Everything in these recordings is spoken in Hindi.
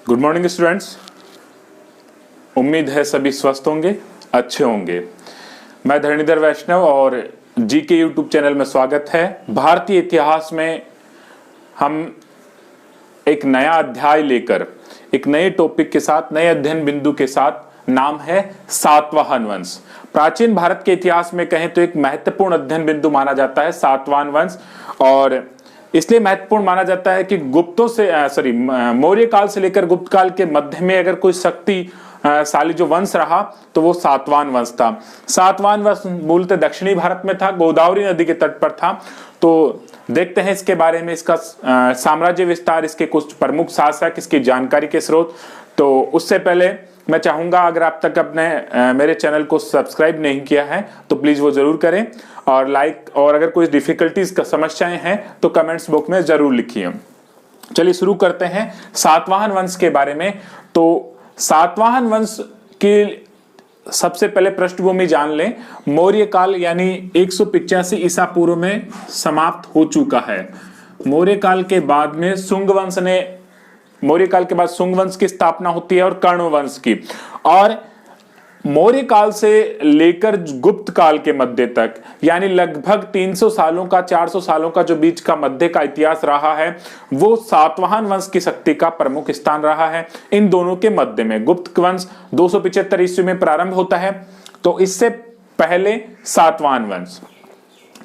Good morning students. उम्मीद है सभी स्वस्थ होंगे, अच्छे होंगे। मैं धरणीधर वैष्णव और जीके यूट्यूब चैनल में स्वागत है। भारतीय इतिहास में हम एक नया अध्याय लेकर एक नए टॉपिक के साथ, नए अध्ययन बिंदु के साथ, नाम है सातवाहन वंश। प्राचीन भारत के इतिहास में कहें तो एक महत्वपूर्ण अध्ययन बिंदु माना जाता है सातवाहन वंश, और इसलिए महत्वपूर्ण माना जाता है कि मौर्य काल से लेकर गुप्त काल के मध्य में अगर कोई शक्तिशाली जो वंश रहा तो वो सातवाहन वंश था। सातवाहन वंश मूलतः दक्षिणी भारत में था, गोदावरी नदी के तट पर था। तो देखते हैं इसके बारे में, इसका साम्राज्य विस्तार, इसके कुछ प्रमुख शासक, इसकी जानकारी के स्रोत। तो उससे पहले मैं चाहूंगा, अगर आप तक अपने मेरे चैनल को सब्सक्राइब नहीं किया है तो प्लीज वो जरूर करें, और लाइक, और अगर कोई डिफिकल्टीज का समस्याएं हैं तो कमेंट्स बॉक्स में जरूर लिखिए। चलिए शुरू करते हैं सातवाहन वंश के बारे में। तो सातवाहन वंश की सबसे पहले पृष्ठभूमि जान लें। मौर्य काल यानी 185 ईसा पूर्व में समाप्त हो चुका है। मौर्य काल के बाद में शुंग वंश की स्थापना होती है और कर्ण वंश की। और मौर्य काल से लेकर गुप्त काल के मध्य तक, यानी लगभग 300 सालों का, 400 सालों का जो बीच का मध्य का इतिहास रहा है, वो सातवाहन वंश की शक्ति का प्रमुख स्थान रहा है। इन दोनों के मध्य में गुप्त वंश 275 ईस्वी में प्रारंभ होता है, तो इससे पहले सातवाहन वंश।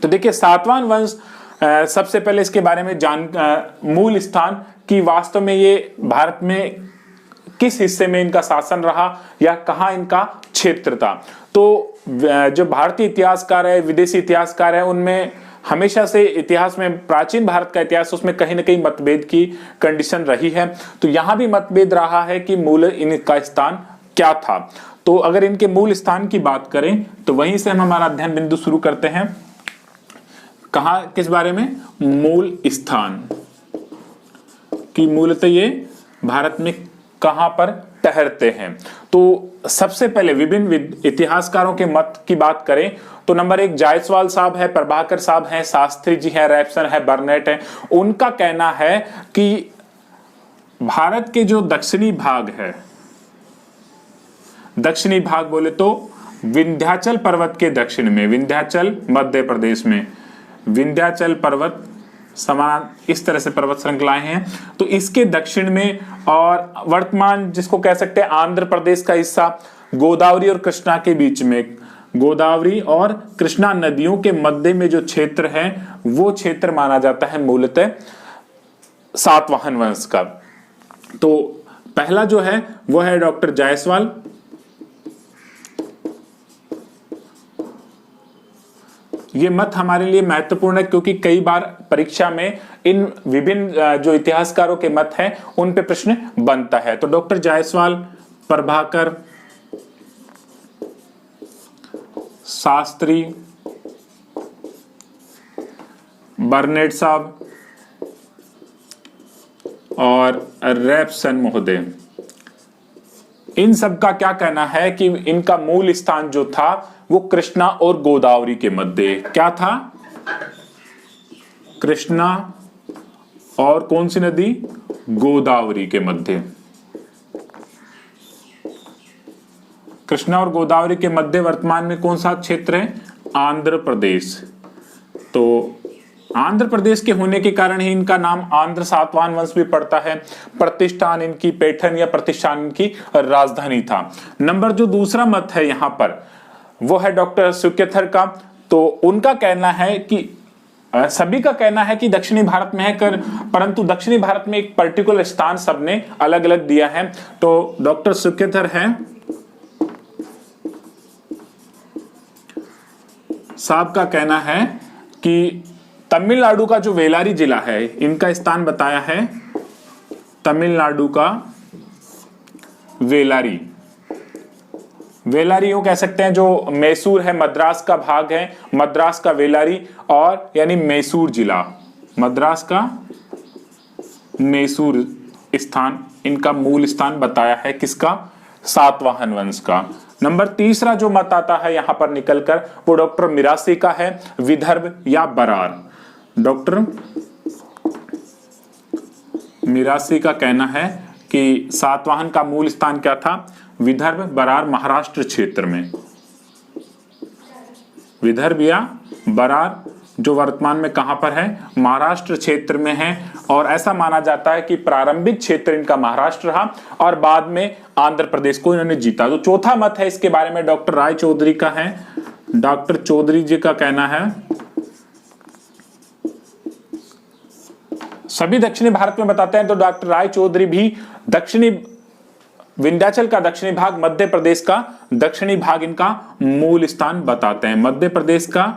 तो देखिए, सातवाहन वंश सबसे पहले इसके बारे में मूल स्थान कि वास्तव में ये भारत में किस हिस्से में इनका शासन रहा या कहां इनका क्षेत्र था। तो जो भारतीय इतिहासकार है, विदेशी इतिहासकार है, उनमें हमेशा से इतिहास में, प्राचीन भारत का इतिहास, उसमें कहीं ना कहीं मतभेद की कंडीशन रही है। तो यहां भी मतभेद रहा है कि मूल इनका स्थान क्या था। तो अगर इनके मूल स्थान की बात करें तो वहीं से हम हमारा अध्ययन बिंदु शुरू करते हैं। कहां, किस बारे में? मूल स्थान कि मूलतः ये भारत में कहां पर ठहरते हैं। तो सबसे पहले विभिन्न इतिहासकारों के मत की बात करें तो नंबर 1 जायसवाल साहब है, प्रभाकर साहब हैं, शास्त्री जी हैं, रैप्सन है, बर्नेट है। उनका कहना है कि भारत के जो दक्षिणी भाग है, दक्षिणी भाग बोले तो विंध्याचल पर्वत के दक्षिण में, विंध्याचल मध्य प्रदेश में, विंध्याचल पर्वत समान इस तरह से पर्वत श्रृंखलाएं हैं, तो इसके दक्षिण में, और वर्तमान जिसको कह सकते हैं आंध्र प्रदेश का हिस्सा, गोदावरी और कृष्णा के बीच में, गोदावरी और कृष्णा नदियों के मध्य में जो क्षेत्र है, वो क्षेत्र माना जाता है मूलतः सातवाहन वंश का। तो पहला जो है वो है डॉक्टर जायसवाल। ये मत हमारे लिए महत्वपूर्ण है क्योंकि कई बार परीक्षा में इन विभिन्न जो इतिहासकारों के मत हैं उन पे प्रश्न बनता है। तो डॉक्टर जायसवाल, प्रभाकर, शास्त्री, बर्नेट साहब और रैप्सन महोदय, इन सब का क्या कहना है कि इनका मूल स्थान जो था वो कृष्णा और गोदावरी के मध्य। क्या था? कृष्णा और कौन सी नदी? गोदावरी के मध्य। कृष्णा और गोदावरी के मध्य वर्तमान में कौन सा क्षेत्र है? आंध्र प्रदेश। तो आंध्र प्रदेश के होने के कारण ही इनका नाम आंध्र सातवाहन वंश भी पड़ता है। प्रतिष्ठान इनकी पैठन या प्रतिष्ठान इनकी राजधानी था। नंबर जो दूसरा मत है यहां पर वो है डॉक्टर सुकेथर का। तो उनका कहना है कि सभी का कहना है कि दक्षिणी भारत में है परंतु दक्षिणी भारत में एक पर्टिकुलर स्थान सबने अलग अलग दिया है। तो डॉक्टर सुकेथर है साहब का कहना है कि तमिलनाडु का जो वेलारी जिला है, इनका स्थान बताया है तमिलनाडु का वेलारी। वेलारी यूं कह सकते हैं, जो मैसूर है, मद्रास का भाग है, मद्रास का वेलारी, और यानी मैसूर जिला, मद्रास का मैसूर स्थान इनका मूल स्थान बताया है। किसका? सातवाहन वंश का। नंबर तीसरा जो मत आता है यहां पर निकलकर वो डॉक्टर मिरासी का है, विदर्भ या बरार। डॉक्टर मिरासी का कहना है कि सातवाहन का मूल स्थान क्या था? विदर्भ, बरार, महाराष्ट्र क्षेत्र में। विदर्भ या बरार जो वर्तमान में कहां पर है? महाराष्ट्र क्षेत्र में है। और ऐसा माना जाता है कि प्रारंभिक क्षेत्र इनका महाराष्ट्र रहा और बाद में आंध्र प्रदेश को इन्होंने जीता। तो चौथा मत है इसके बारे में डॉक्टर राय चौधरी का है। डॉक्टर चौधरी जी का कहना है सभी दक्षिणी भारत में बताते हैं, तो डॉक्टर राय चौधरी भी दक्षिणी विंध्याचल का दक्षिणी भाग, मध्य प्रदेश का दक्षिणी भाग इनका मूल स्थान बताते हैं। मध्य प्रदेश का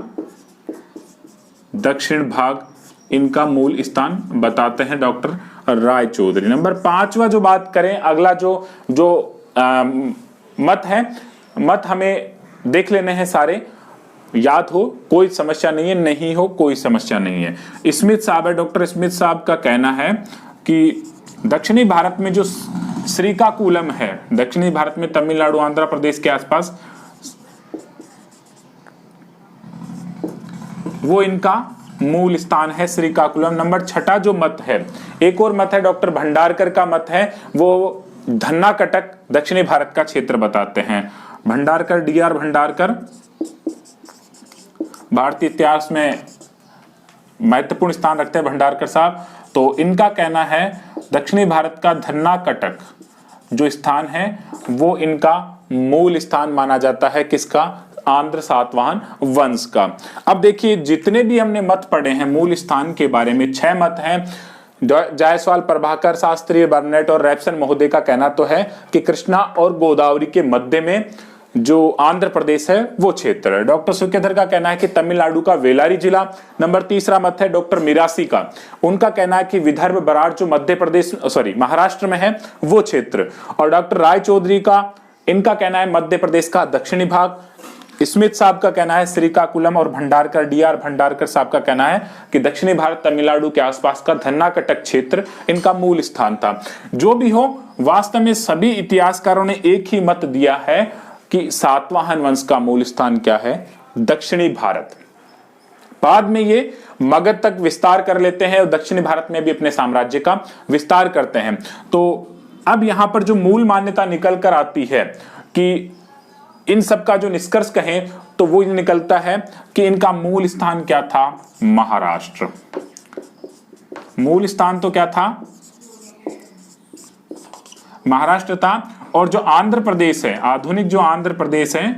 दक्षिण भाग इनका मूल स्थान बताते हैं डॉक्टर राय चौधरी। नंबर 5वां जो बात करें, अगला जो मत है, मत हमें देख लेने हैं सारे, याद हो कोई समस्या नहीं है, नहीं हो कोई समस्या नहीं है। स्मिथ साहब है, डॉक्टर स्मिथ साहब का कहना है कि दक्षिणी भारत में जो श्रीकाकुलम है, दक्षिणी भारत में तमिलनाडु, आंध्र प्रदेश के आसपास, वो इनका मूल स्थान है श्रीकाकुलम। नंबर 6 जो मत है, एक और मत है डॉक्टर भंडारकर का मत है, वो धन्ना कटक दक्षिणी भारत का क्षेत्र बताते हैं। भंडारकर, डीआर भंडारकर भारतीय इतिहास में महत्वपूर्ण स्थान रखते हैं भंडारकर साहब। तो इनका कहना है दक्षिणी भारत का धन्ना कटक जो स्थान है वो इनका मूल स्थान माना जाता है। किसका? आंध्र सातवाहन वंश का। अब देखिए जितने भी हमने मत पढ़े हैं मूल स्थान के बारे में, 6 मत हैं। जायसवाल, प्रभाकर, शास्त्री, बर्नेट और रैप्सन महोदय का कहना तो है कि कृष्णा और गोदावरी के मध्य में जो आंध्र प्रदेश है वो क्षेत्र है। डॉक्टर सुकेधर का कहना है कि तमिलनाडु का वेलारी जिला। नंबर 3 मत है डॉक्टर मिरासी का, उनका कहना है कि विदर्भ, बरार जो मध्य प्रदेश महाराष्ट्र में है वो क्षेत्र। और डॉक्टर राय चौधरी का, इनका कहना है मध्य प्रदेश का दक्षिणी भाग। स्मिथ साहब का कहना है श्रीकाकुलम। और भंडारकर, डीआर भंडारकर साहब का कहना है कि दक्षिणी भारत तमिलनाडु के आसपास का धन्ना कटक क्षेत्र इनका मूल स्थान था। जो भी हो, वास्तव में सभी इतिहासकारों ने एक ही मत दिया है कि सातवाहन वंश का मूल स्थान क्या है? दक्षिणी भारत। बाद में ये मगध तक विस्तार कर लेते हैं और दक्षिणी भारत में भी अपने साम्राज्य का विस्तार करते हैं। तो अब यहां पर जो मूल मान्यता निकल कर आती है कि इन सब का जो निष्कर्ष कहें तो वो निकलता है कि इनका मूल स्थान क्या था? महाराष्ट्र। मूल स्थान तो क्या था? महाराष्ट्र था। और जो आंध्र प्रदेश है, आधुनिक जो आंध्र प्रदेश है,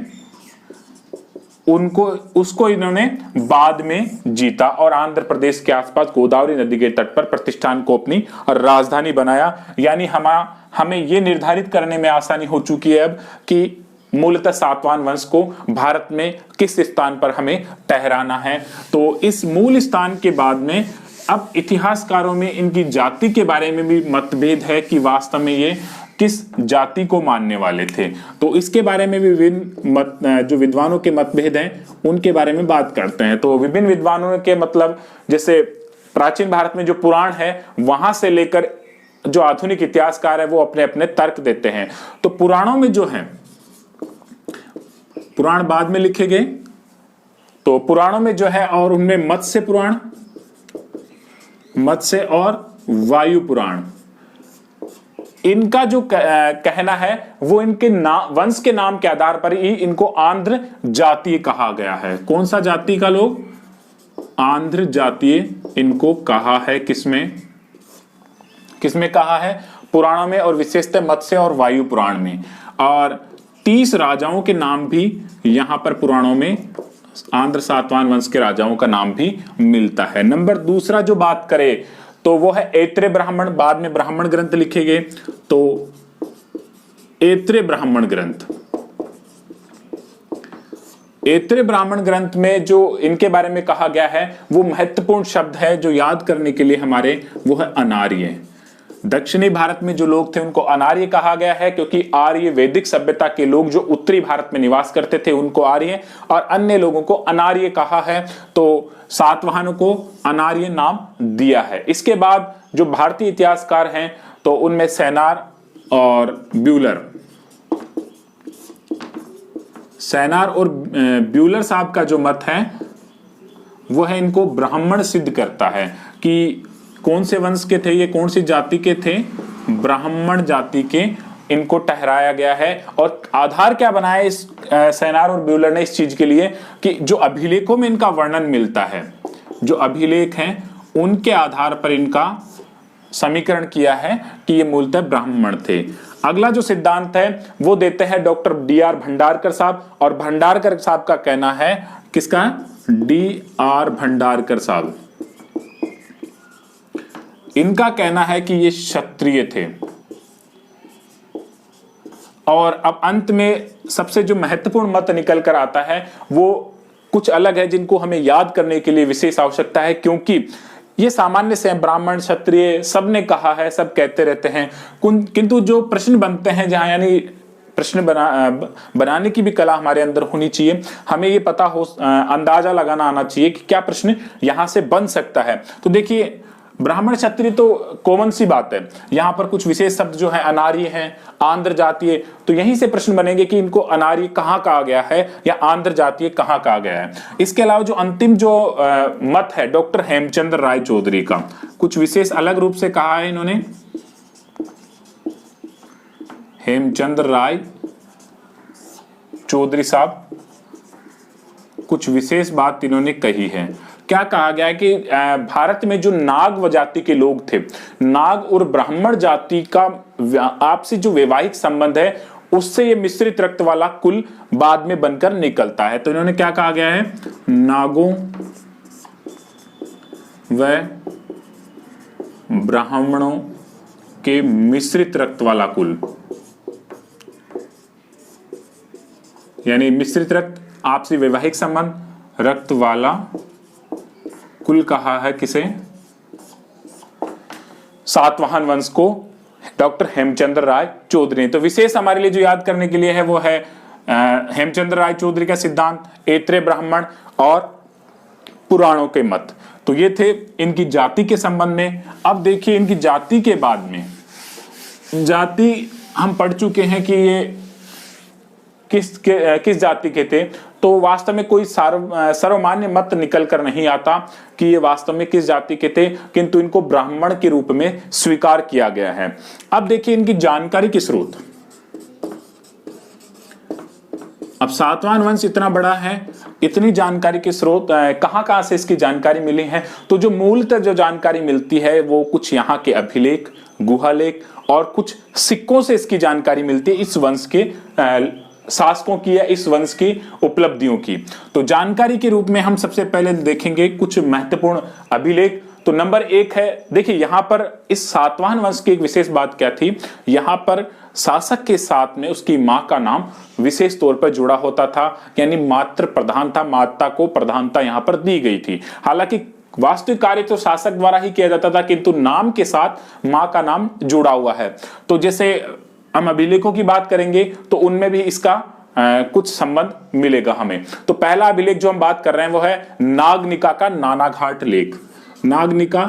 उसको इन्होंने बाद में जीता और आंध्र प्रदेश के आसपास गोदावरी नदी के तट पर प्रतिष्ठान को अपनी राजधानी बनाया। यानी हमें यह निर्धारित करने में आसानी हो चुकी है अब कि मूलतः सातवाहन वंश को भारत में किस स्थान पर हमें ठहराना है। तो इस मूल स्थान के बाद में अब इतिहासकारों में इनकी जाति के बारे में भी मतभेद है कि वास्तव में ये किस जाति को मानने वाले थे। तो इसके बारे में भी विभिन्न जो विद्वानों के मतभेद हैं उनके बारे में बात करते हैं। तो विभिन्न विद्वानों के मतलब, जैसे प्राचीन भारत में जो पुराण है वहां से लेकर जो आधुनिक इतिहासकार है वो अपने अपने तर्क देते हैं। तो पुराणों में जो है, पुराण बाद में लिखे गए, तो पुराणों में जो है, और उनमें मत्स्य पुराण, मत्स्य और वायु पुराण, इनका जो कहना है वो इनके वंश के नाम के आधार पर ही इनको आंध्र जातीय कहा गया है। कौन सा जाति का लोग? आंध्र जातीय इनको कहा है। किसमें कहा है? पुराणों में, और विशेषतः मत्स्य और वायु पुराण में। और 30 राजाओं के नाम भी यहां पर पुराणों में आंध्र सातवाहन वंश के राजाओं का नाम भी मिलता है। नंबर 2 जो बात करें तो वो है ऐत्रेय ब्राह्मण। बाद में ब्राह्मण ग्रंथ लिखे गए। तो ऐत्रेय ब्राह्मण ग्रंथ, ऐत्रेय ब्राह्मण ग्रंथ में जो इनके बारे में कहा गया है वो महत्वपूर्ण शब्द है जो याद करने के लिए हमारे, वो है अनार्य। दक्षिणी भारत में जो लोग थे उनको अनार्य कहा गया है क्योंकि आर्य वैदिक सभ्यता के लोग जो उत्तरी भारत में निवास करते थे उनको आर्य, और अन्य लोगों को अनार्य कहा है। तो सातवाहनों को अनार्य नाम दिया है। इसके बाद जो भारतीय इतिहासकार हैं तो उनमें सेनार और ब्यूलर, सेनार और ब्यूलर साहब का जो मत है वो है इनको ब्राह्मण सिद्ध करता है कि कौन से वंश के थे ये, कौन सी जाति के थे? ब्राह्मण जाति के इनको ठहराया गया है। और आधार क्या बनाया इस सेनार और ब्यूलर ने इस चीज के लिए कि जो अभिलेखों में इनका वर्णन मिलता है, जो अभिलेख हैं उनके आधार पर इनका समीकरण किया है कि ये मूलतः ब्राह्मण थे। अगला जो सिद्धांत है वो देते हैं डॉक्टर डी.आर. भंडारकर साहब, और भंडारकर साहब का कहना है, किसका? डी.आर. भंडारकर साहब, इनका कहना है कि ये क्षत्रिय थे। और अब अंत में सबसे जो महत्वपूर्ण मत निकल कर आता है वो कुछ अलग है, जिनको हमें याद करने के लिए विशेष आवश्यकता है, क्योंकि ये सामान्य से ब्राह्मण क्षत्रिय सब ने कहा है, सब कहते रहते हैं, किंतु जो प्रश्न बनते हैं जहां, यानी प्रश्न बनाने की भी कला हमारे अंदर होनी चाहिए। हमें ये पता हो, अंदाजा लगाना आना चाहिए कि क्या प्रश्न यहां से बन सकता है। तो देखिए, ब्राह्मण क्षत्रिय तो कॉमन सी बात है, यहां पर कुछ विशेष शब्द जो है अनार्य हैं, आंध्र जातीय, तो यहीं से प्रश्न बनेंगे कि इनको अनार्य कहां कहा गया है या आंध्र जातीय कहां कहा गया है। इसके अलावा जो अंतिम जो मत है डॉक्टर हेमचंद्र राय चौधरी का, कुछ विशेष अलग रूप से कहा है इन्होंने। हेमचंद्र राय चौधरी साहब कुछ विशेष बात इन्होंने कही है। क्या कहा गया है कि भारत में जो नाग जाति के लोग थे, नाग और ब्राह्मण जाति का आपसी जो वैवाहिक संबंध है उससे ये मिश्रित रक्त वाला कुल बाद में बनकर निकलता है। तो इन्होंने क्या कहा गया है? नागों व ब्राह्मणों के मिश्रित रक्त वाला कुल, यानी मिश्रित रक्त, आपसी वैवाहिक संबंध, रक्त वाला कुल कहा है किसे? सातवाहन वंश को डॉक्टर हेमचंद्र राय चौधरी। तो विशेष हमारे लिए जो याद करने के लिए है वो है हेमचंद्र राय चौधरी का सिद्धांत, ऐत्रेय ब्राह्मण और पुराणों के मत। तो ये थे इनकी जाति के संबंध में। अब देखिए इनकी जाति के बाद में, जाति हम पढ़ चुके हैं कि ये किस जाति के थे, तो वास्तव में कोई सर्वमान्य मत निकल कर नहीं आता कि ये वास्तव में किस जाति के थे, किंतु इनको ब्राह्मण के रूप में स्वीकार किया गया है। अब देखिए इनकी जानकारी के स्रोत। अब सातवाहन वंश इतना बड़ा है, इतनी जानकारी के स्रोत कहां से इसकी जानकारी मिली है? तो जो मूलतः जो जानकारी मिलती है वो कुछ यहाँ के अभिलेख, गुहालेख और कुछ सिक्कों से इसकी जानकारी मिलती है, इस वंश के शासकों की या इस वंश की उपलब्धियों की। तो जानकारी के रूप में हम सबसे पहले देखेंगे कुछ महत्वपूर्ण अभिलेख। तो नंबर 1 है, देखिए यहां पर इस सातवाहन वंश की एक विशेष बात क्या थी, यहां पर शासक के साथ में उसकी मां का नाम विशेष तौर पर जुड़ा होता था, यानी मातृ प्रधान था, माता को प्रधानता यहां पर दी गई थी। हालांकि वास्तविक कार्य तो शासक द्वारा ही किया जाता था, किंतु नाम के साथ मां का नाम जुड़ा हुआ है। तो जैसे हम अभिलेखों की बात करेंगे तो उनमें भी इसका कुछ संबंध मिलेगा हमें। तो पहला अभिलेख जो हम बात कर रहे हैं वो है नागनिका का नानाघाट लेख। नागनिका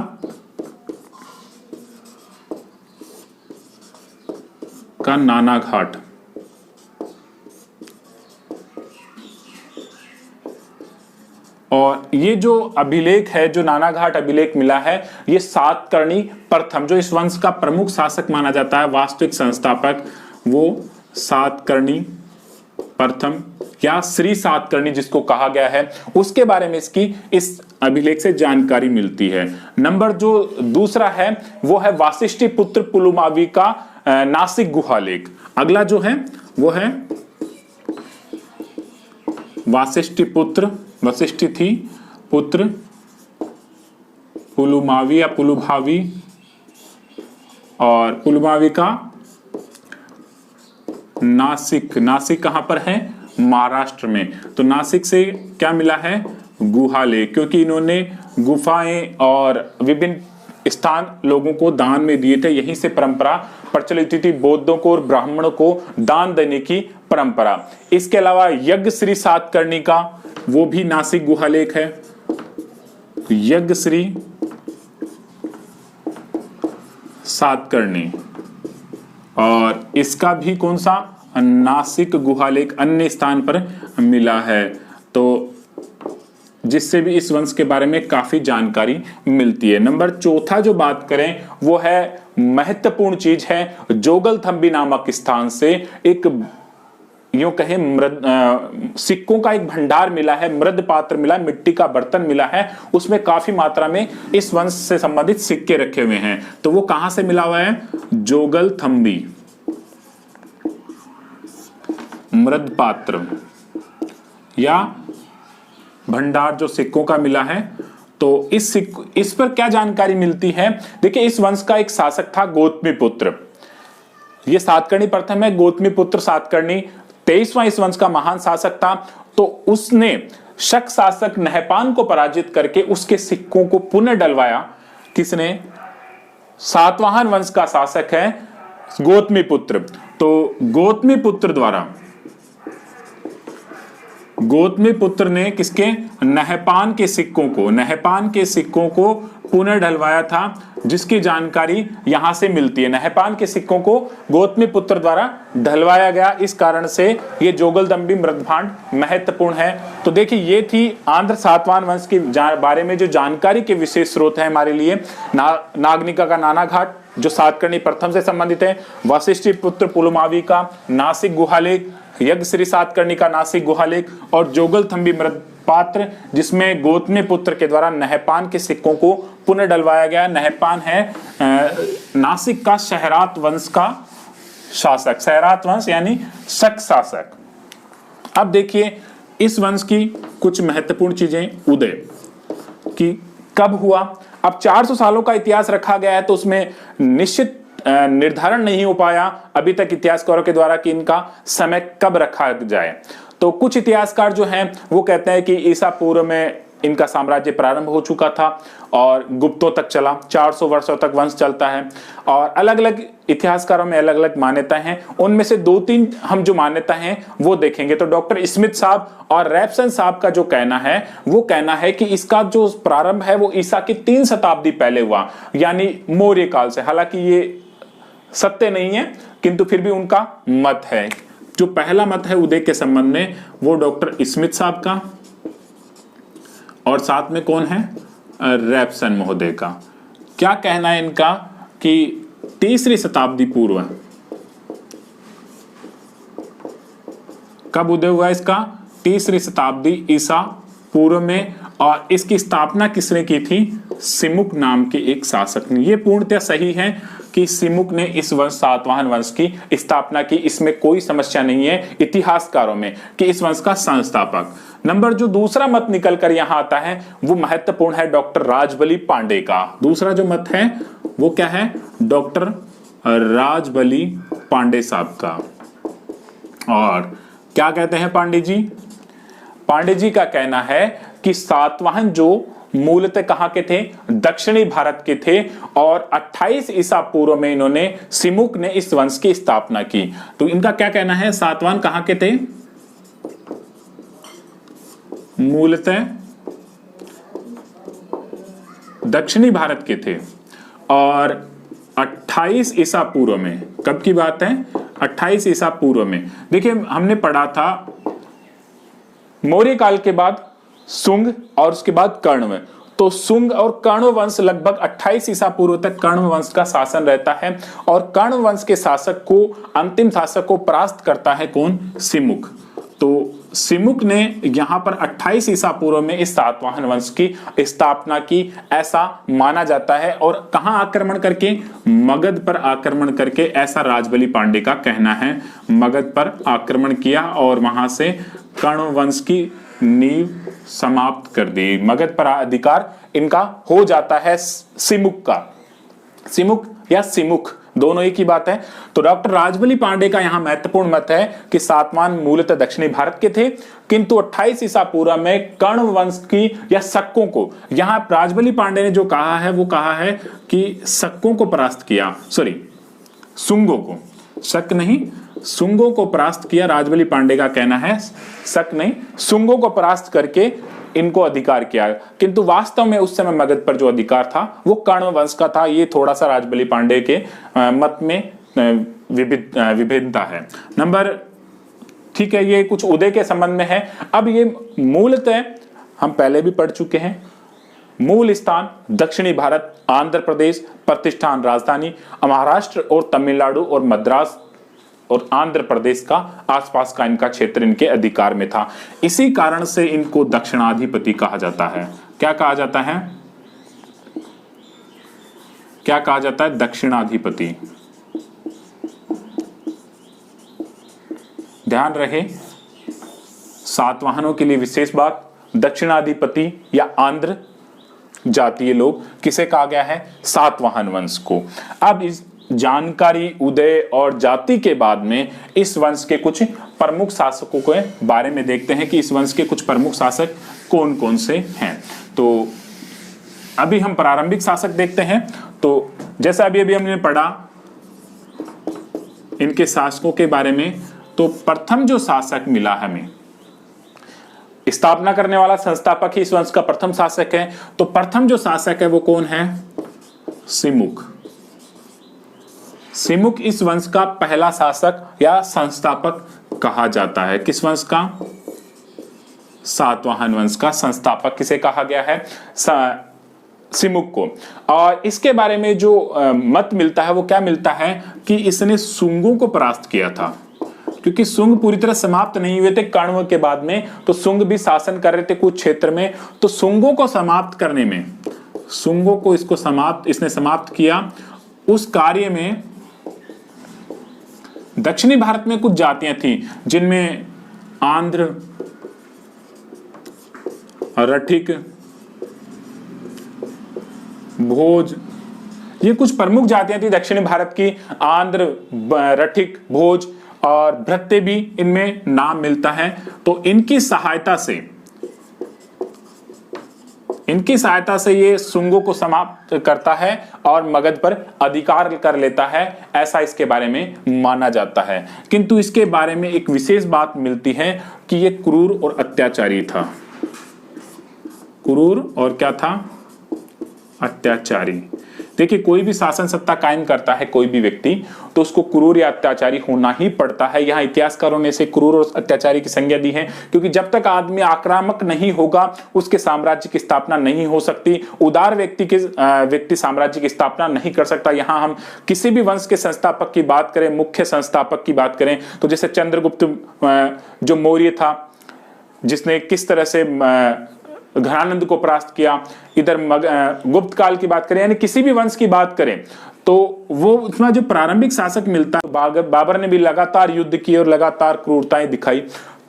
का नानाघाट, और ये जो अभिलेख है, जो नानाघाट अभिलेख मिला है, ये सातकर्णी प्रथम, जो इस वंश का प्रमुख शासक माना जाता है, वास्तविक संस्थापक, वो सातकर्णी प्रथम या श्री सातकर्णी जिसको कहा गया है, उसके बारे में इसकी इस अभिलेख से जानकारी मिलती है। नंबर जो दूसरा है वो है वासिष्ठी पुत्र पुलुमावी का नासिक गुहालेख। अगला जो है वो है वासिष्ठी पुत्र, वशिष्ठ थी पुत्र पुलुमावी या पुलुभावी, और पुलुमावी का नासिक, नासिक कहां पर है? महाराष्ट्र में। तो नासिक से क्या मिला है? गुहालेख, क्योंकि इन्होंने गुफाएं और विभिन्न स्थान लोगों को दान में दिए थे, यहीं से परंपरा प्रचलित थी, बौद्धों को और ब्राह्मणों को दान देने की परंपरा। इसके अलावा यज्ञ श्री सातकर्णी का, वो भी नासिक गुहालेख है, यज्ञ श्री सातकर्णी, और इसका भी कौन सा? नासिक गुहालेख अन्य स्थान पर मिला है। तो जिससे भी इस वंश के बारे में काफी जानकारी मिलती है। नंबर चौथा जो बात करें वो है महत्वपूर्ण चीज है, जोगलथंबी नामक स्थान से एक यूं कहें सिक्कों का एक भंडार मिला है, मृद पात्र मिला, मिट्टी का बर्तन मिला है, उसमें काफी मात्रा में इस वंश से संबंधित सिक्के रखे हुए हैं। तो वो कहां से मिला हुआ है? जोगलथंबी मृद पात्र या भंडार जो सिक्कों का मिला है। तो इस पर क्या जानकारी मिलती है? देखिए, इस वंश का एक शासक था गौतमीपुत्र। ये सातकर्णी प्रथम है, गौतमीपुत्र सातकर्णी 23वां इस वंश का महान शासक था। तो उसने शक शासक नहपान को पराजित करके उसके सिक्कों को पुनः डलवाया। किसने? सातवाहन वंश का शासक है गौतमीपुत्र। तो गौतमीपुत्र ने किसके? नहपान के सिक्कों को पुनः डलवाया था, जिसकी जानकारी यहां से मिलती है। नहपान के सिक्कों को गौतमीपुत्र द्वारा ढलवाया गया, इस कारण से ये जोगलथंबी मृदभांड महत्वपूर्ण है। तो देखिए, ये थी आंध्र सातवाहन वंश के बारे में जो जानकारी के विशेष स्रोत है हमारे लिए। नागनिका का नानाघाट जो सातकर्णी प्रथम से संबंधित है, वशिष्ठी पुत्र पुलमावी का नासिक गुहालेख, यज्ञश्री सातकर्णी का नासिक गुहालेख और जोगलथंबी मृद पात्र जिसमें गौतमीपुत्र के द्वारा नहपान के सिक्कों को पुनः डलवाया गया। नहपान है नासिक का शहरात वंश का शासक, शहरात वंश यानी शक शासक। अब देखिए, इस वंश की कुछ महत्वपूर्ण चीजें। उदय कि कब हुआ? अब 400 सालों का इतिहास रखा गया है, तो उसमें निश्चित निर्धारण नहीं हो पाया अभी तक इतिहासकारों के द्वारा कि इनका समय कब रखा जाए। तो कुछ इतिहासकार जो हैं वो कहते हैं कि ईसा पूर्व में इनका साम्राज्य प्रारंभ हो चुका था और गुप्तों तक चला, 400 वर्षों तक वंश चलता है। और अलग अलग इतिहासकारों में अलग अलग मान्यताएं हैं, उनमें से 2-3 हम जो मान्यता हैं वो देखेंगे। तो डॉक्टर स्मिथ साहब और रैप्सन साहब का जो कहना है वो कहना है कि इसका जो प्रारंभ है वो ईसा की 3 शताब्दी पहले हुआ, यानी मौर्य काल से। हालांकि ये सत्य नहीं है, किंतु फिर भी उनका मत है। जो पहला मत है उदय के संबंध में वो डॉक्टर स्मिथ साहब का, और साथ में कौन है? रैप्सन महोदय का। क्या कहना है इनका कि 3री शताब्दी पूर्व। कब उदय हुआ इसका? 3री शताब्दी ईसा पूर्व में। और इसकी स्थापना किसने की थी? सिमुक नाम के एक शासक ने। यह पूर्णतः सही है कि सिमुक ने इस वंश सातवाहन वंश की स्थापना की, इसमें कोई समस्या नहीं है इतिहासकारों में कि इस वंश का संस्थापक। नंबर जो दूसरा मत निकल कर यहां आता है वो महत्वपूर्ण है डॉक्टर राजबली पांडे का। दूसरा जो मत है वो क्या है? डॉक्टर राजबली पांडे साहब का। और क्या कहते हैं पांडे जी? पांडे जी का कहना है कि सातवाहन जो मूलतः कहां के थे? दक्षिणी भारत के थे। और 28 ईसा पूर्व में इन्होंने सिमुक ने इस वंश की स्थापना की। तो इनका क्या कहना है? सातवाहन कहां के थे? मूलतः दक्षिणी भारत के थे। और 28 ईसा पूर्व में, कब की बात है? 28 ईसा पूर्व में। देखिए, हमने पढ़ा था मौर्य काल के बाद सुंग और उसके बाद कर्ण। तो सुंग और कर्ण वंश लगभग 28 ईसा पूर्व तक कर्ण वंश का शासन रहता है। और कर्ण वंश के शासक को, अंतिम शासक को परास्त करता है कौन? सिमुक। तो सिमुक ने यहां पर 28 ईसा पूर्व में इस सातवाहन वंश की स्थापना की, ऐसा माना जाता है। और कहां आक्रमण करके? मगध पर आक्रमण करके, ऐसा राजबली पांडे का कहना है। मगध पर आक्रमण किया और वहां से कर्ण वंश की नींव समाप्त कर दी। मगध पर अधिकार इनका हो जाता है सिमुक का। सिमुक या सिमुख दोनों एक ही बात है। तो डॉक्टर राजबली पांडे का यहां महत्वपूर्ण मत है कि सातवाहन मूलतः दक्षिणी भारत के थे, किंतु 28 ईसा पूर्व में कर्ण वंश की या शक्कों को, यहां राजबली पांडे ने जो कहा है वो कहा है कि शक्कों को परास्त किया, सॉरी सुंगों को, शक नहीं सुंगों को परास्त किया। राजबली पांडे का कहना है शक नहीं, सुंगों को परास्त करके इनको अधिकार किया। किंतु वास्तव में उस समय मगध पर जो अधिकार था वो कर्ण वंश का था। ये थोड़ा सा राजबली पांडे के मत में विभिन्नता है। नंबर, ठीक है, ये कुछ उदय के संबंध में है। अब ये मूलतः हम पहले भी पढ़ चुके हैं। मूल स्थान दक्षिणी भारत, आंध्र प्रदेश, प्रतिष्ठान राजधानी महाराष्ट्र और तमिलनाडु और मद्रास और आंध्र प्रदेश का आसपास का इनका क्षेत्र इनके अधिकार में था। इसी कारण से इनको दक्षिणाधिपति कहा जाता है। क्या कहा जाता है? क्या कहा जाता है? दक्षिणाधिपति। ध्यान रहे, सातवाहनों के लिए विशेष बात, दक्षिणाधिपति या आंध्र जातीय लोग किसे कहा गया है? सातवाहन वंश को। अब इस जानकारी, उदय और जाति के बाद में इस वंश के कुछ प्रमुख शासकों के बारे में देखते हैं कि इस वंश के कुछ प्रमुख शासक कौन कौन से हैं। तो अभी हम प्रारंभिक शासक देखते हैं। तो जैसा अभी हमने पढ़ा इनके शासकों के बारे में, तो प्रथम जो शासक मिला हमें, स्थापना करने वाला संस्थापक ही इस वंश का प्रथम शासक है। तो प्रथम जो शासक है वो कौन है? सिमुक। सिमुक इस वंश का पहला शासक या संस्थापक कहा जाता है। किस वंश का? सातवाहन वंश का संस्थापक किसे कहा गया है? सिमुक को। और इसके बारे में जो मत मिलता है वो क्या मिलता है कि इसने सुंगों को परास्त किया था, क्योंकि सुंग पूरी तरह समाप्त नहीं हुए थे कण्व के बाद में, तो सुंग भी शासन कर रहे थे कुछ क्षेत्र में। तो सुंगों को समाप्त करने में, सुंगों को इसने समाप्त किया। उस कार्य में दक्षिणी भारत में कुछ जातियां थी जिनमें आंध्र, रठिक, भोज, ये कुछ प्रमुख जातियां थी दक्षिणी भारत की। आंध्र, रठिक, भोज और भृत्य भी इनमें नाम मिलता है। तो इनकी सहायता से ये सुंगों को समाप्त करता है और मगध पर अधिकार कर लेता है, ऐसा इसके बारे में माना जाता है। किंतु इसके बारे में एक विशेष बात मिलती है कि ये क्रूर और अत्याचारी था। क्रूर और क्या था? अत्याचारी। देखिए, कोई भी शासन सत्ता कायम करता है कोई भी व्यक्ति, तो उसको क्रूर या अत्याचारी होना ही पड़ता है। यहाँ इतिहासकारों ने इसे क्रूर और अत्याचारी की संज्ञा दी है, क्योंकि जब तक आदमी आक्रामक नहीं होगा उसके साम्राज्य की स्थापना नहीं हो सकती। उदार व्यक्ति साम्राज्य की स्थापना नहीं कर सकता। यहाँ हम किसी भी वंश के संस्थापक की बात करें, मुख्य संस्थापक की बात करें, तो जैसे चंद्रगुप्त जो मौर्य था, जिसने किस तरह से घनानंद को परास्त किया, इधर गुप्त काल की बात करें, यानी किसी भी वंश की बात करें, तो वो उसमें जो प्रारंभिक शासक मिलता है, बाबर ने भी लगातार युद्ध किए और लगातार क्रूरताएं दिखाई।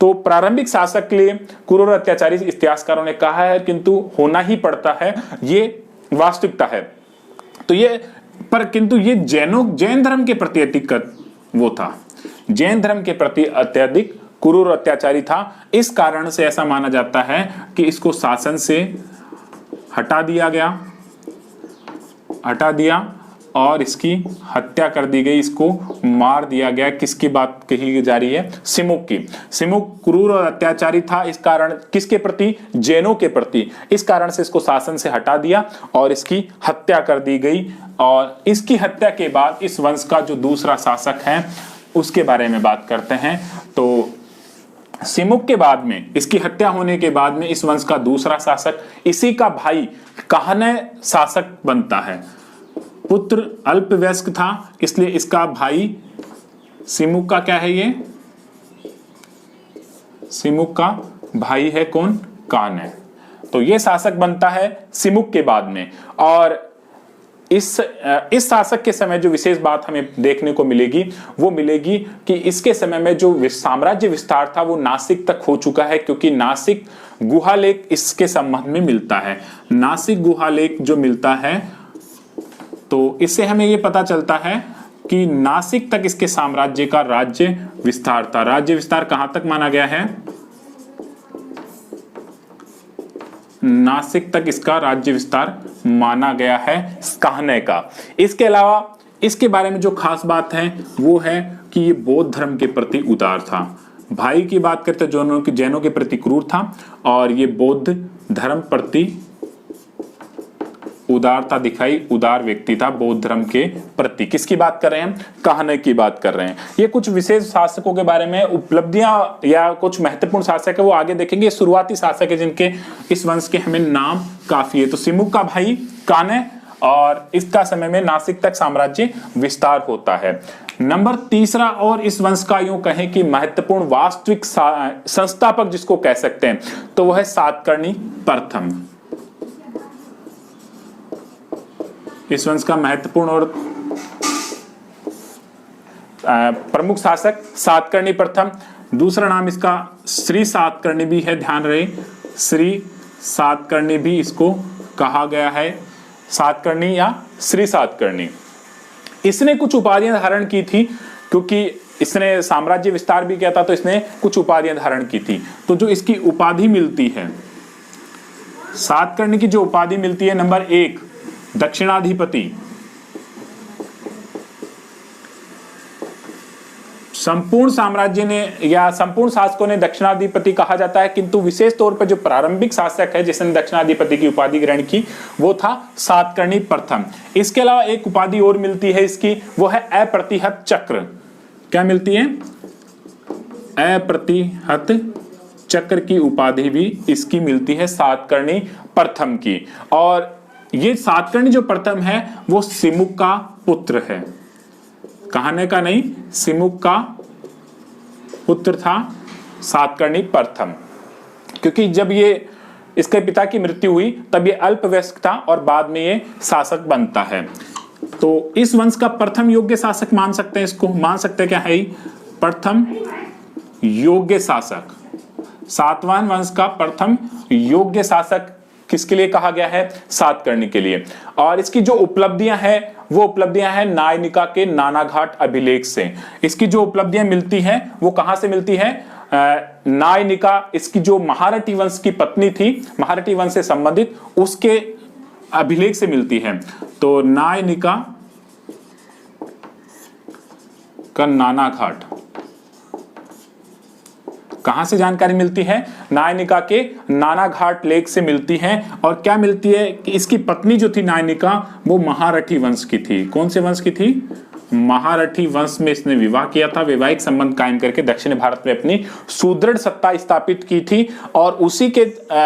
तो प्रारंभिक शासक के लिए क्रूर और अत्याचारी इतिहासकारों ने कहा है, किंतु होना ही पड़ता है, ये वास्तविकता है। तो किंतु ये जैन धर्म के प्रति जैन धर्म के प्रति अत्यधिक क्रूर और अत्याचारी था। इस कारण से ऐसा माना जाता है कि इसको शासन से हटा दिया और इसकी हत्या कर दी गई, इसको मार दिया गया। किसकी बात कही जा रही है? सिमुक की। सिमुक क्रूर और अत्याचारी था, इस कारण किसके प्रति? जैनों के प्रति। इस कारण से इसको शासन से हटा दिया और इसकी हत्या कर दी गई। और इसकी हत्या के बाद इस वंश का जो दूसरा शासक है उसके बारे में बात करते हैं। तो सिमुक के बाद में, इसकी हत्या होने के बाद में, इस वंश का दूसरा शासक, इसी का भाई काहनय शासक बनता है। पुत्र अल्पवयस्क था, इसलिए इसका भाई सिमुक का क्या है? ये सिमुक का भाई है कौन? काहनय। तो ये शासक बनता है सिमुक के बाद में। और इस शासक के समय जो विशेष बात हमें देखने को मिलेगी वो मिलेगी कि इसके समय में जो साम्राज्य विस्तार था वो नासिक तक हो चुका है, क्योंकि नासिक गुहालेख इसके संबंध में मिलता है। नासिक गुहालेख जो मिलता है, तो इससे हमें ये पता चलता है कि नासिक तक इसके साम्राज्य का राज्य विस्तार था। राज्य विस्तार कहां तक माना गया है? नासिक तक इसका राज्य विस्तार माना गया है काहनय का। इसके अलावा इसके बारे में जो खास बात है वो है कि ये बौद्ध धर्म के प्रति उदार था। भाई की बात करते जैनों के प्रति क्रूर था और ये बौद्ध धर्म प्रति उदारता दिखाई, उदार व्यक्ति था बौद्ध धर्म के प्रति। किसकी बात कर रहे हैं? कान्ह की बात कर रहे हैं। ये कुछ विशेष शासकों के बारे में उपलब्धियां या कुछ महत्वपूर्ण शासक है वो आगे देखेंगे। शुरुआती शासक है जिनके इस वंश के हमें नाम काफी है। तो सिमुक का भाई कान्ह, और इसका समय में नासिक तक साम्राज्य विस्तार होता है। नंबर तीसरा, और इस वंश का यूं कहें कि महत्वपूर्ण वास्तविक संस्थापक जिसको कह सकते हैं तो वह है सातकर्णी प्रथम। इस वंश का महत्वपूर्ण और प्रमुख शासक सातकर्णी प्रथम। दूसरा नाम इसका श्री सातकर्णी भी है, ध्यान रहे, श्री सातकर्णी भी इसको कहा गया है, सातकर्णी या श्री सातकर्णी। इसने कुछ उपाधियां धारण की थी, क्योंकि इसने साम्राज्य विस्तार भी किया था तो इसने कुछ उपाधियां धारण की थी। तो जो इसकी उपाधि मिलती है, सातकर्णी की जो उपाधि मिलती है, नंबर 1 दक्षिणाधिपति। संपूर्ण साम्राज्य ने या संपूर्ण शासकों ने दक्षिणाधिपति कहा जाता है, किंतु विशेष तौर पर जो प्रारंभिक शासक है जिसने दक्षिणाधिपति की उपाधि ग्रहण की वो था सातकर्णी प्रथम। इसके अलावा एक उपाधि और मिलती है इसकी, वो है अप्रतिहत चक्र। क्या मिलती है? अप्रतिहत चक्र की उपाधि भी इसकी मिलती है सातकर्णी प्रथम की। और ये सातकर्णी जो प्रथम है वो सिमुक का पुत्र है, कान्ह का नहीं, सिमुक का पुत्र था सातकर्णी प्रथम। क्योंकि जब ये इसके पिता की मृत्यु हुई तब ये अल्पवयस्क था और बाद में ये शासक बनता है। तो इस वंश का प्रथम योग्य शासक मान सकते हैं, इसको मान सकते हैं क्या है? प्रथम योग्य शासक। सातवाहन वंश का प्रथम योग्य शासक किसके लिए कहा गया है? सातकर्णी के लिए। और इसकी जो उपलब्धियां हैं वो उपलब्धियां हैं नायनिका के नानाघाट अभिलेख से। इसकी जो उपलब्धियां मिलती हैं वो कहां से मिलती है? नायनिका, इसकी जो महारठी वंश की पत्नी थी, महारठी वंश से संबंधित, उसके अभिलेख से मिलती है। तो नायनिका का नानाघाट कहां से जानकारी मिलती है? नायनिका के नानाघाट लेख से मिलती है। और क्या मिलती है कि इसकी पत्नी जो थी नायनिका वो महारठी वंश की थी। कौन से वंश की थी? महारठी वंश में इसने विवाह किया था, वैवाहिक संबंध कायम करके दक्षिण भारत में अपनी सुदृढ़ सत्ता स्थापित की थी। और उसी के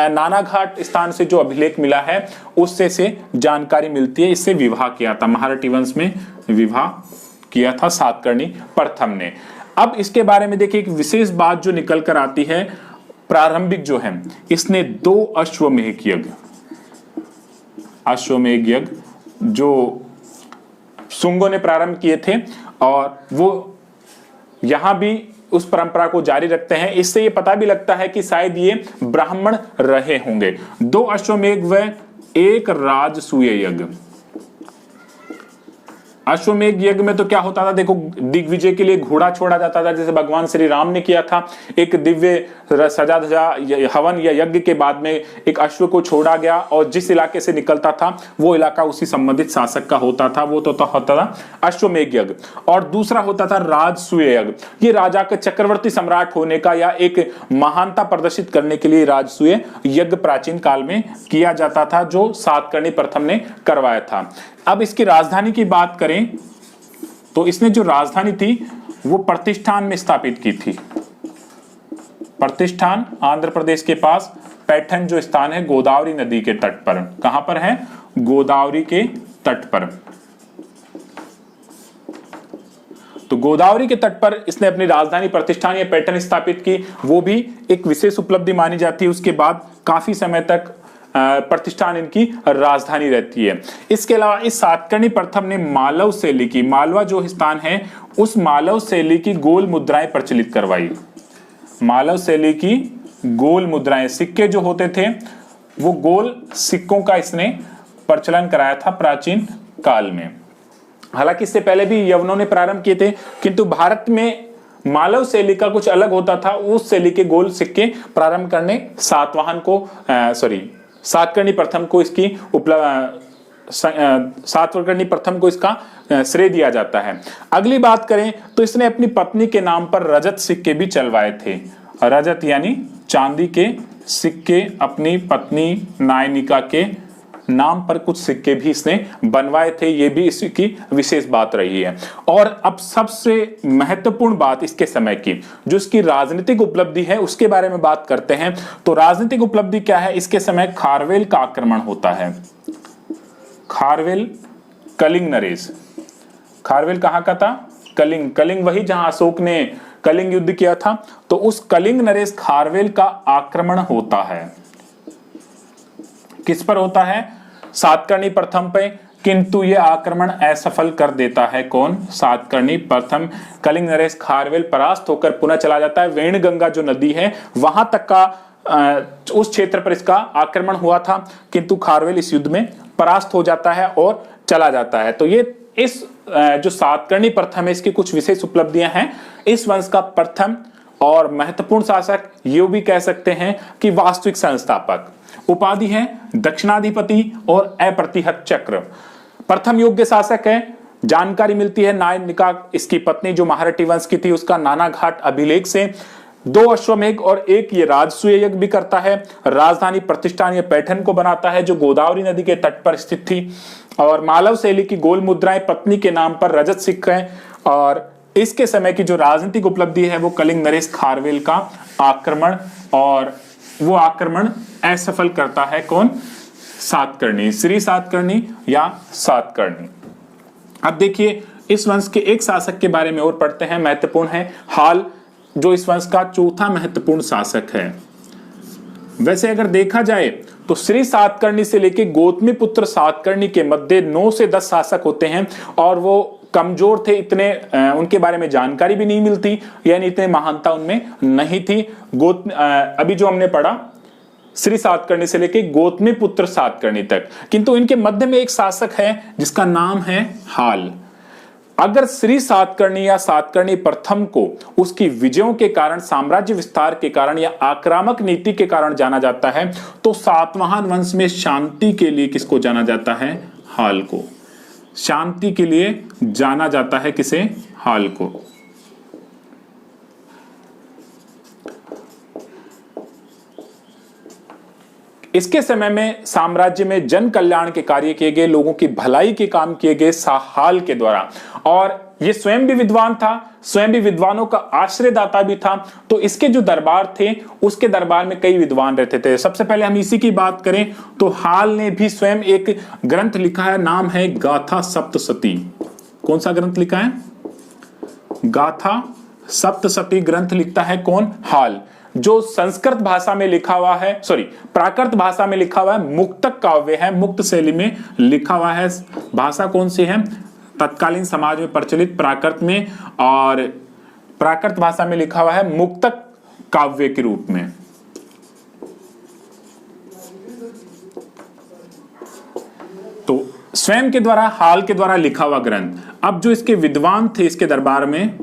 नानाघाट स्थान से जो अभिलेख मिला है उससे से जानकारी मिलती है, इससे विवाह किया था, महारठी वंश में विवाह किया था सातकर्णी प्रथम ने। अब इसके बारे में देखिए एक विशेष बात जो निकल कर आती है, प्रारंभिक जो है इसने 2 अश्वमेध यज्ञ जो शुंगों ने प्रारंभ किए थे और वो यहां भी उस परंपरा को जारी रखते हैं। इससे ये पता भी लगता है कि शायद ये ब्राह्मण रहे होंगे। 2 अश्वमेध व 1 राजसूय यज्ञ। अश्वमेध यज्ञ में तो क्या होता था? देखो, दिग्विजय के लिए घोड़ा छोड़ा जाता था, जैसे भगवान श्री राम ने किया था। एक दिव्य सजा धजा हवन या यज्ञ के बाद में एक अश्व को छोड़ा गया और जिस इलाके से निकलता था वो इलाका उसी संबंधित शासक का होता था, वो तो होता था अश्वमेध यज्ञ। और दूसरा होता था राजसूय यज्ञ। ये राजा के चक्रवर्ती सम्राट होने का या एक महानता प्रदर्शित करने के लिए राजसूय यज्ञ प्राचीन काल में किया जाता था, जो सातकर्णी प्रथम ने करवाया था। अब इसकी राजधानी की बात करें तो इसने जो राजधानी थी वो प्रतिष्ठान में स्थापित की थी। प्रतिष्ठान आंध्र प्रदेश के पास पैठन जो स्थान है गोदावरी नदी के तट पर। कहां पर है? गोदावरी के तट पर। तो गोदावरी के तट पर इसने अपनी राजधानी प्रतिष्ठान या पैठन स्थापित की, वो भी एक विशेष उपलब्धि मानी जाती है। उसके बाद काफी समय तक प्रतिष्ठान इनकी राजधानी रहती है। इसके अलावा इस सातकर्णी प्रथम ने मालव शैली की, मालवा जो स्थान है उस मालव शैली की गोल मुद्राएं प्रचलित करवाई। मालव शैली की गोल मुद्राएं, सिक्के जो होते थे वो गोल सिक्कों का इसने प्रचलन कराया था प्राचीन काल में। हालांकि इससे पहले भी यवनों ने प्रारंभ किए थे, किंतु भारत में मालव शैली का कुछ अलग होता था। उस शैली के गोल सिक्के प्रारंभ करने सातकर्णी प्रथम को इसकी सातकर्णी प्रथम को इसका श्रेय दिया जाता है। अगली बात करें तो इसने अपनी पत्नी के नाम पर रजत सिक्के भी चलवाए थे। रजत यानी चांदी के सिक्के अपनी पत्नी नायनिका के नाम पर कुछ सिक्के भी इसने बनवाए थे, ये भी इसकी विशेष बात रही है। और अब सबसे महत्वपूर्ण बात इसके समय की, जो इसकी राजनीतिक उपलब्धि है उसके बारे में बात करते हैं। तो राजनीतिक उपलब्धि क्या है? इसके समय खारवेल का आक्रमण होता है। खारवेल, कलिंग नरेश। खारवेल कहां का था? कलिंग। कलिंग वही जहां अशोक ने कलिंग युद्ध किया था। तो उस कलिंग नरेश खारवेल का आक्रमण होता है। किस पर होता है? सातकर्णी प्रथम पे, किंतु यह आक्रमण असफल कर देता है। कौन? सातकर्णी प्रथम। कलिंग नरेश खारवेल परास्त होकर पुनः चला जाता है। वेणगंगा जो नदी है वहां तक का उस क्षेत्र पर इसका आक्रमण हुआ था, किंतु खारवेल इस युद्ध में परास्त हो जाता है और चला जाता है। तो ये इस जो सातकर्णी प्रथम है इसकी कुछ विशेष उपलब्धियां हैं। इस वंश का प्रथम और महत्वपूर्ण शासक, ये भी कह सकते हैं कि वास्तविक संस्थापक। उपाधि है दक्षिणाधिपति और अप्रतिहत चक्र। प्रथम योग्य शासक है। जानकारी मिलती है नायनिका इसकी पत्नी जो महारठी वंश की थी उसका नानाघाट अभिलेख से। 2 अश्वमेघ और 1 ये राजसूय यज्ञ भी करता है। राजधानी प्रतिष्ठान ये पैठन को बनाता है जो गोदावरी नदी के तट पर स्थित थी। और मालव शैली की गोल मुद्राएं पत्नी के नाम पर रजत सिक्के। और इसके समय की जो राजनीतिक उपलब्धि है वो कलिंग नरेश खारवेल का आक्रमण, और वो आक्रमण असफल करता है। कौन? सातकर्णी, श्री सातकर्णी या सातकर्णी। अब देखिए इस वंश के एक शासक के बारे में और पढ़ते हैं, महत्वपूर्ण है हाल, जो इस वंश का चौथा महत्वपूर्ण शासक है। वैसे अगर देखा जाए तो श्री सातकर्णी से लेके गौतमी पुत्र सातकर्णी के मध्य 9 से 10 शासक होते हैं, और वो कमजोर थे, इतने उनके बारे में जानकारी भी नहीं मिलती, यानी इतने महानता उनमें नहीं थी। अभी जो हमने पढ़ा श्री सातकर्णी से लेके गौतमी पुत्र सातकर्णी तक, किंतु इनके मध्य में एक शासक है जिसका नाम है हाल। अगर श्री सातकर्णी या सातकर्णी प्रथम को उसकी विजयों के कारण, साम्राज्य विस्तार के कारण या आक्रामक नीति के कारण जाना जाता है, तो सातवाहन वंश में शांति के लिए किसको जाना जाता है? हाल को। शांति के लिए जाना जाता है किसे? हाल को। इसके समय में साम्राज्य में जन कल्याण के कार्य किए गए, लोगों की भलाई के काम किए गए हाल के द्वारा, और ये स्वयं भी विद्वान था, स्वयं भी विद्वानों का आश्रयदाता भी था। तो इसके जो दरबार थे उसके दरबार में कई विद्वान रहते थे। सबसे पहले हम इसी की बात करें तो हाल ने भी स्वयं एक ग्रंथ लिखा है, नाम है गाथा सप्तशती। कौन सा ग्रंथ लिखा है? गाथा सप्तशती ग्रंथ लिखता है कौन? हाल। जो संस्कृत भाषा में लिखा हुआ है, प्राकृत भाषा में लिखा हुआ है, मुक्तक काव्य है, मुक्त शैली में लिखा हुआ है। भाषा कौन सी है? तत्कालीन समाज में प्रचलित प्राकृत में, और प्राकृत भाषा में लिखा हुआ है मुक्तक काव्य के रूप में। तो स्वयं के द्वारा, हाल के द्वारा लिखा हुआ ग्रंथ। अब जो इसके विद्वान थे इसके दरबार में,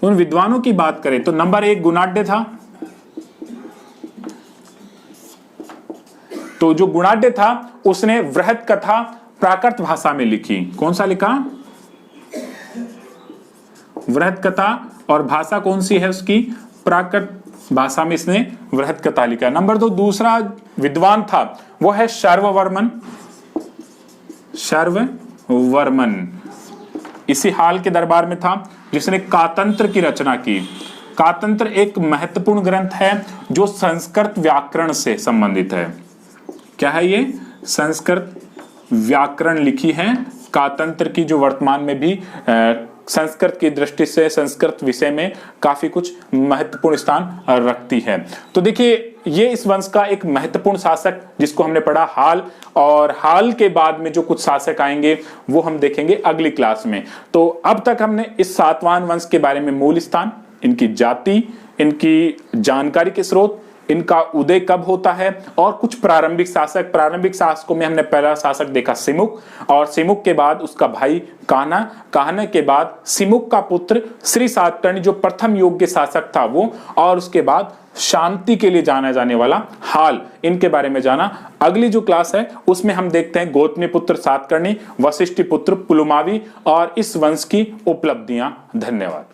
उन विद्वानों की बात करें तो नंबर 1 गुणाढ्य था। तो जो गुणाढ्य था उसने वृहत कथा प्राकृत भाषा में लिखी। कौन सा लिखा? वृहत कथा, और भाषा कौन सी है उसकी? प्राकृत भाषा में इसने वृहत कथा लिखा। नंबर 2 दूसरा विद्वान था वो है शर्ववर्मन। शर्ववर्मन इसी हाल के दरबार में था, जिसने कातंत्र की रचना की। कातंत्र एक महत्वपूर्ण ग्रंथ है जो संस्कृत व्याकरण से संबंधित है। क्या है ये? संस्कृत व्याकरण लिखी है कातंत्र की, जो वर्तमान में भी संस्कृत की दृष्टि से संस्कृत विषय में काफी कुछ महत्वपूर्ण स्थान रखती है। तो देखिए ये इस वंश का एक महत्वपूर्ण शासक जिसको हमने पढ़ा हाल, और हाल के बाद में जो कुछ शासक आएंगे वो हम देखेंगे अगली क्लास में। तो अब तक हमने इस सातवाहन वंश के बारे में मूल स्थान, इनकी जाति, इनकी जानकारी के स्रोत, इनका उदय कब होता है, और कुछ प्रारंभिक शासक। प्रारंभिक शासकों में हमने पहला शासक देखा सिमुक, और सिमुक के बाद उसका भाई कान्हा, कान्हा के बाद सिमुक का पुत्र श्री सातकर्णी जो प्रथम योग्य शासक था वो, और उसके बाद शांति के लिए जाना जाने वाला हाल। इनके बारे में जाना। अगली जो क्लास है उसमें हम देखते हैं गौतमी पुत्र सातकर्णी, वशिष्ठ पुत्र पुलुमावी और इस वंश की उपलब्धियां। धन्यवाद।